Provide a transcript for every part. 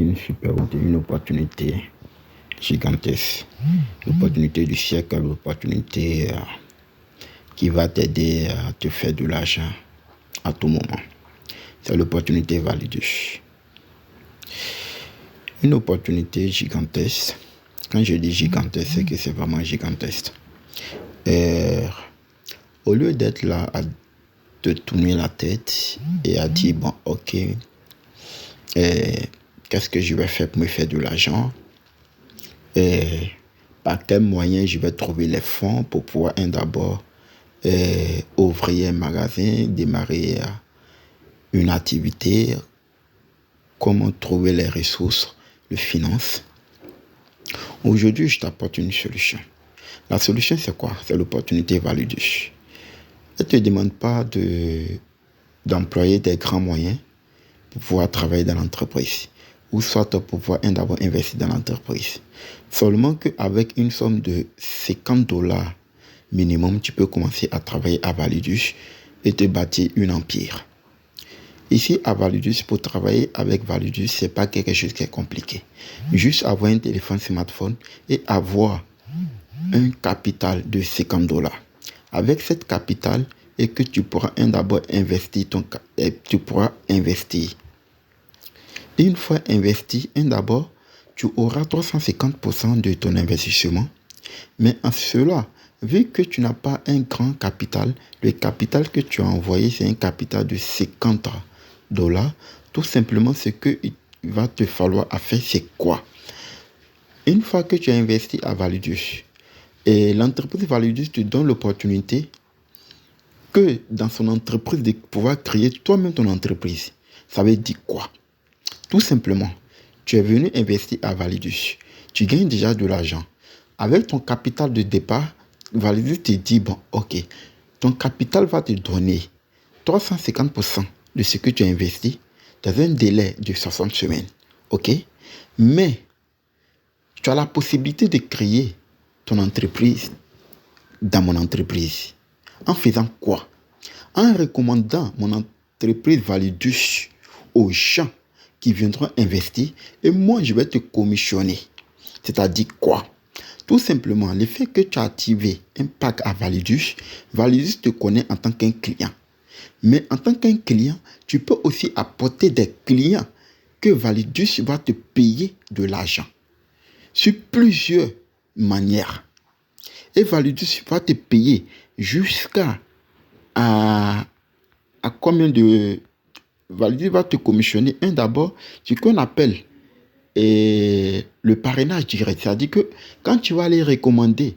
une super idée, une opportunité gigantesque, l'opportunité du siècle, l'opportunité qui va t'aider à te faire de l'argent à tout moment. C'est l'opportunité Validus. Une opportunité gigantesque. Quand je dis gigantesque, c'est que c'est vraiment gigantesque. Au lieu d'être là à te tourner la tête et à dire, bon, ok, qu'est-ce que je vais faire pour me faire de l'argent? Par quel moyen je vais trouver les fonds pour pouvoir d'abord ouvrir un magasin, démarrer une activité, comment trouver les ressources, les finances. Aujourd'hui, je t'apporte une solution. La solution, c'est quoi? C'est l'opportunité Validus. Elle ne te demande pas d'employer des grands moyens pour pouvoir travailler dans l'entreprise ou soit pour pouvoir d'abord investir dans l'entreprise. Seulement qu'avec une somme de $50 minimum, tu peux commencer à travailler à Validus et te bâtir un empire. Ici, à Validus, pour travailler avec Validus, ce n'est pas quelque chose qui est compliqué. Juste avoir un téléphone smartphone et avoir un capital de $50. Avec cette capital, et que tu pourras d'abord investir tu pourras investir. Une fois investi, d'abord, tu auras 350% de ton investissement. Mais en cela, vu que tu n'as pas un grand capital, le capital que tu as envoyé, c'est un capital de $50. Tout simplement, ce qu'il va te falloir à faire, c'est quoi? Une fois que tu as investi à Validus, et l'entreprise Validus te donne l'opportunité que dans son entreprise de pouvoir créer toi-même ton entreprise. Ça veut dire quoi? Tout simplement, tu es venu investir à Validus. Tu gagnes déjà de l'argent. Avec ton capital de départ, Validus te dit, bon, ok, ton capital va te donner 350% de ce que tu as investi dans un délai de 60 semaines. Ok? Mais, tu as la possibilité de créer ton entreprise dans mon entreprise. En faisant quoi? En recommandant mon entreprise Validus aux gens qui viendront investir et moi je vais te commissionner. C'est-à-dire quoi? Tout simplement, le fait que tu as activé un pack à Validus, Validus te connaît en tant qu'un client. Mais en tant qu'un client, tu peux aussi apporter des clients que Validus va te payer de l'argent sur plusieurs manières. Et Validus va te payer jusqu'à combien de... Validus va te commissionner d'abord ce qu'on appelle le parrainage direct. C'est-à-dire que quand tu vas aller recommander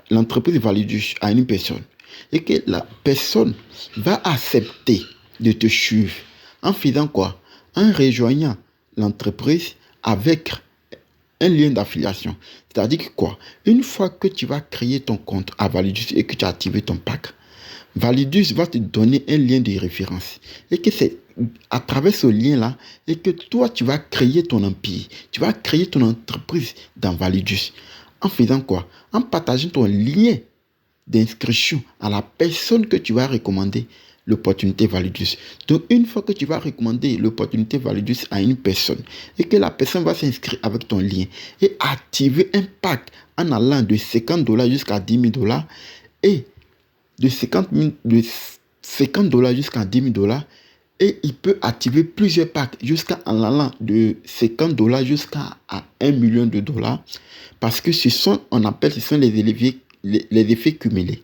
l'entreprise Validus à une personne et que la personne va accepter de te suivre en faisant quoi? En rejoignant l'entreprise avec un lien d'affiliation. C'est-à-dire que quoi? Une fois que tu vas créer ton compte à Validus et que tu as activé ton pack, Validus va te donner un lien de référence. Et que c'est à travers ce lien-là et que toi, tu vas créer ton empire. Tu vas créer ton entreprise dans Validus. En faisant quoi? En partageant ton lien d'inscription à la personne que tu vas recommander l'opportunité Validus. Donc, une fois que tu vas recommander l'opportunité Validus à une personne et que la personne va s'inscrire avec ton lien et activer un pack en allant de $50 jusqu'à $10,000 et de $50 jusqu'à $10,000 et il peut activer plusieurs packs jusqu'à en allant de $50 jusqu'à $1 million parce que ce sont les effets cumulés.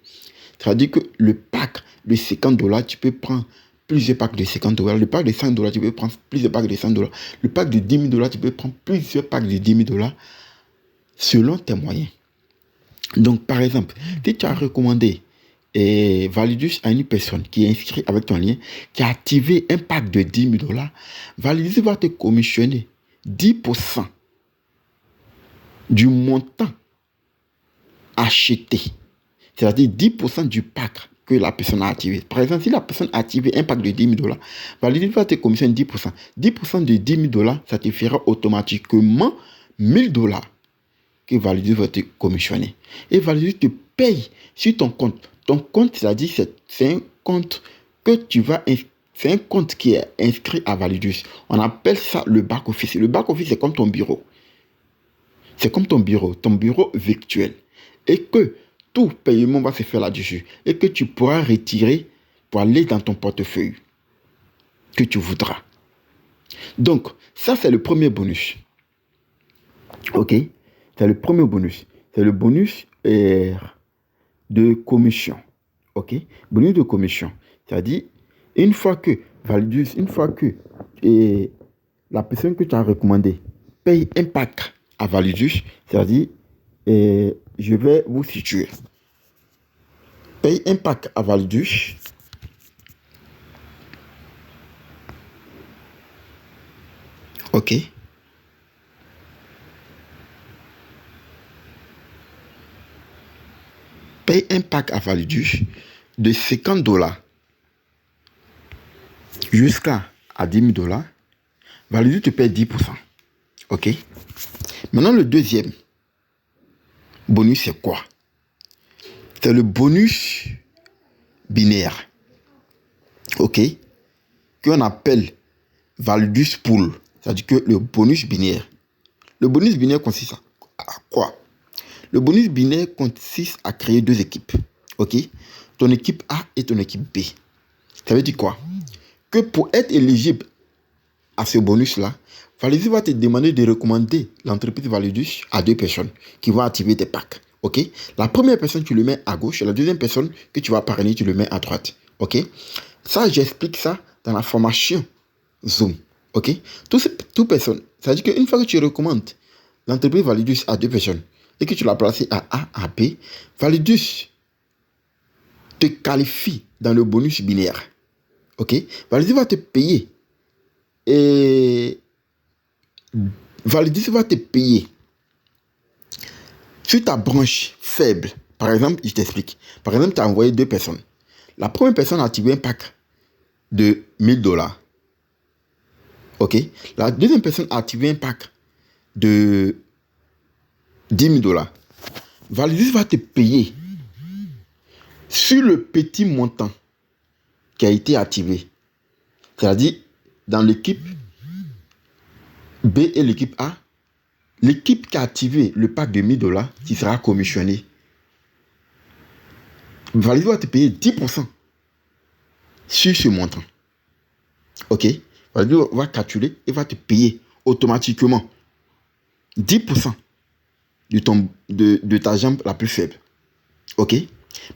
C'est-à-dire que le pack de $50, tu peux prendre plusieurs packs de $50. Le pack de $100, tu peux prendre plusieurs packs de $100. Le pack de $10,000, tu peux prendre plusieurs packs de $10,000 selon tes moyens. Donc, par exemple, si tu as recommandé Validus à une personne qui est inscrite avec ton lien, qui a activé un pack de $10,000, Validus va te commissionner 10% du montant acheté. C'est-à-dire 10% du pack que la personne a activé. Par exemple, si la personne a activé un pack de $10,000, Validus va te commissionner 10%. 10% de $10,000, ça te fera automatiquement $1,000 que Validus va te commissionner. Et Validus te paye sur ton compte. Ton compte, c'est-à-dire c'est un compte que tu vas C'est un compte qui est inscrit à Validus. On appelle ça le back-office. Le back-office, c'est comme ton bureau. C'est comme ton bureau virtuel. Et que tout paiement va se faire là-dessus. Et que tu pourras retirer pour aller dans ton portefeuille que tu voudras. Donc, ça, c'est le premier bonus. OK? C'est le premier bonus. C'est le bonus de commission. OK? Bonus de commission. C'est-à-dire, une fois que Validus, la personne que tu as recommandée paye un pack à Validus, c'est-à-dire, je vais vous situer. Paye un pack à Validus. OK? Paye un pack à Validus de $50 jusqu'à $10,000. Validus te paye 10%. OK? Maintenant, le deuxième bonus, c'est quoi? C'est le bonus binaire. OK? Qu'on appelle Validus Pool. C'est-à-dire que le bonus binaire. Le bonus binaire consiste à quoi? Le bonus binaire consiste à créer deux équipes. OK? Ton équipe A et ton équipe B. Ça veut dire quoi? Que pour être éligible à ce bonus-là, Validus va te demander de recommander l'entreprise Validus à deux personnes qui vont activer tes packs. OK? La première personne, tu le mets à gauche. La deuxième personne que tu vas parrainer, tu le mets à droite. OK? Ça, j'explique ça dans la formation Zoom. OK? Toute personne. C'est-à-dire qu'une fois que tu recommandes l'entreprise Validus à deux personnes et que tu l'as placé à A, à B, Validus te qualifie dans le bonus binaire. OK? Validus va te payer. Et Validus va te payer sur ta branche faible. Par exemple, je t'explique. Par exemple, tu as envoyé deux personnes. La première personne a activé un pack de $1,000. OK? La deuxième personne a activé un pack de $10,000. Validus va te payer sur le petit montant qui a été activé. C'est-à-dire, dans l'équipe B et l'équipe A, l'équipe qui a activé le pack de $1,000 qui sera commissionné. Validus va te payer 10% sur ce montant. OK? Validus va calculer et va te payer automatiquement 10% de ta jambe la plus faible. OK?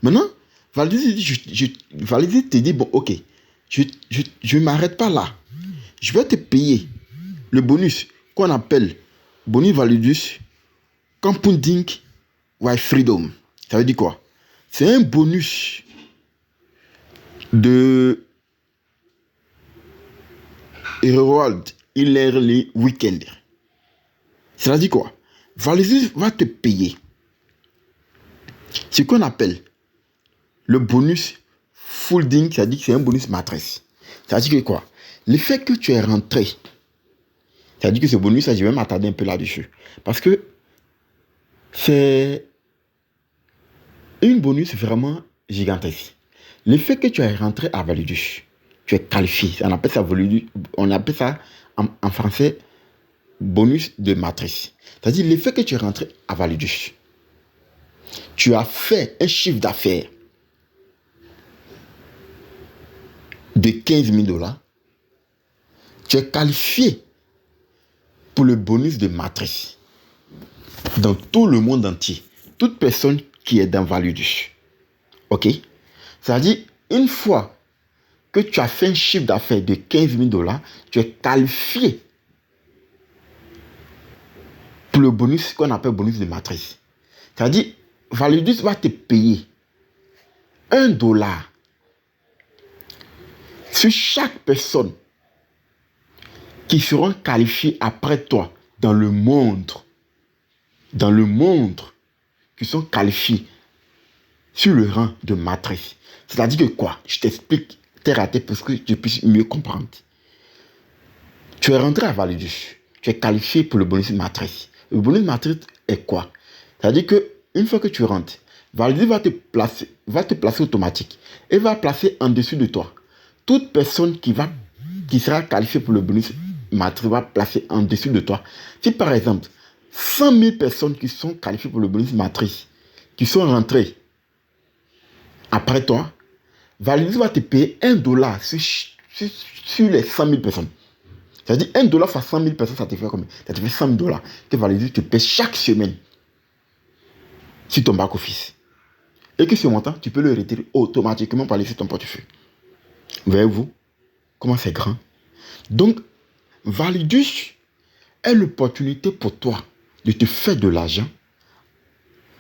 Maintenant, Validus te dit, bon, OK, je ne m'arrête pas là. Je vais te payer le bonus qu'on appelle bonus Validus Compounding with Freedom. Ça veut dire quoi? C'est un bonus de Reward Yearly Weekend. Ça veut dire quoi? Validus va te payer ce qu'on appelle le bonus Folding, c'est-à-dire que c'est un bonus matrice. C'est-à-dire que quoi? Le fait que tu es rentré, c'est-à-dire que ce bonus, je vais m'attarder un peu là-dessus. Parce que c'est un bonus vraiment gigantesque. Le fait que tu es rentré à Validus, tu es qualifié. On appelle ça en français bonus de matrice. C'est-à-dire le fait que tu es rentré à Validus, tu as fait un chiffre d'affaires de $15,000, tu es qualifié pour le bonus de matrice dans tout le monde entier. Toute personne qui est dans Validus. OK? C'est-à-dire, une fois que tu as fait un chiffre d'affaires de $15,000, tu es qualifié pour le bonus qu'on appelle bonus de matrice. C'est-à-dire, Validus va te payer $1 sur chaque personne qui seront qualifiées après toi dans le monde, qui sont qualifiés sur le rang de matrice. C'est-à-dire que quoi? Je t'explique terre à terre pour que tu puisses mieux comprendre. Tu es rentré à Validus, tu es qualifié pour le bonus matrice. Le bonus matrice est quoi? C'est-à-dire que une fois que tu rentres, Validus va te placer automatique et va placer en dessous de toi toute personne qui sera qualifiée pour le bonus matrice va placer en dessous de toi. Si par exemple, 100 000 personnes qui sont qualifiées pour le bonus matrice, qui sont rentrées après toi, Validus va te payer $1 sur les 100 000 personnes. C'est-à-dire $1 fois 100 000 personnes, ça te fait combien? Ça te fait $100 que Validus te paie chaque semaine sur ton back-office. Et que ce montant, tu peux le retirer automatiquement par sur ton portefeuille. Voyez-vous comment c'est grand? Donc, Validus est l'opportunité pour toi de te faire de l'argent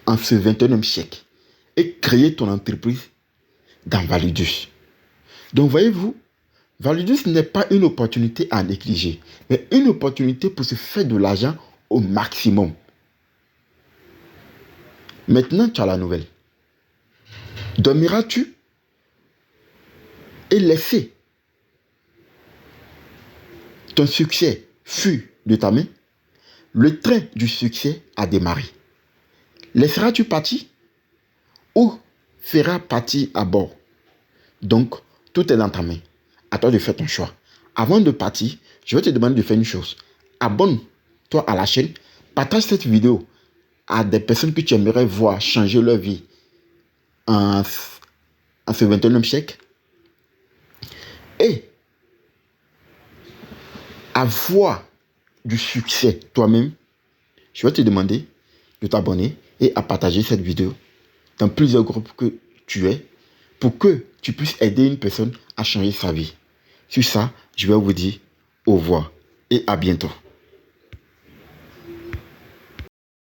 en ce 21e siècle et créer ton entreprise dans Validus. Donc, voyez-vous, Validus n'est pas une opportunité à négliger, mais une opportunité pour se faire de l'argent au maximum. Maintenant, tu as la nouvelle. Dormiras-tu et laisser ton succès fuir de ta main? Le train du succès a démarré. Laisseras-tu partir ou feras partir à bord? Donc, tout est dans ta main. À toi de faire ton choix. Avant de partir, je vais te demander de faire une chose. Abonne-toi à la chaîne. Partage cette vidéo à des personnes que tu aimerais voir changer leur vie en ce 21e siècle. Et avoir du succès toi-même, je vais te demander de t'abonner et à partager cette vidéo dans plusieurs groupes que tu es pour que tu puisses aider une personne à changer sa vie. Sur ça, je vais vous dire au revoir et à bientôt.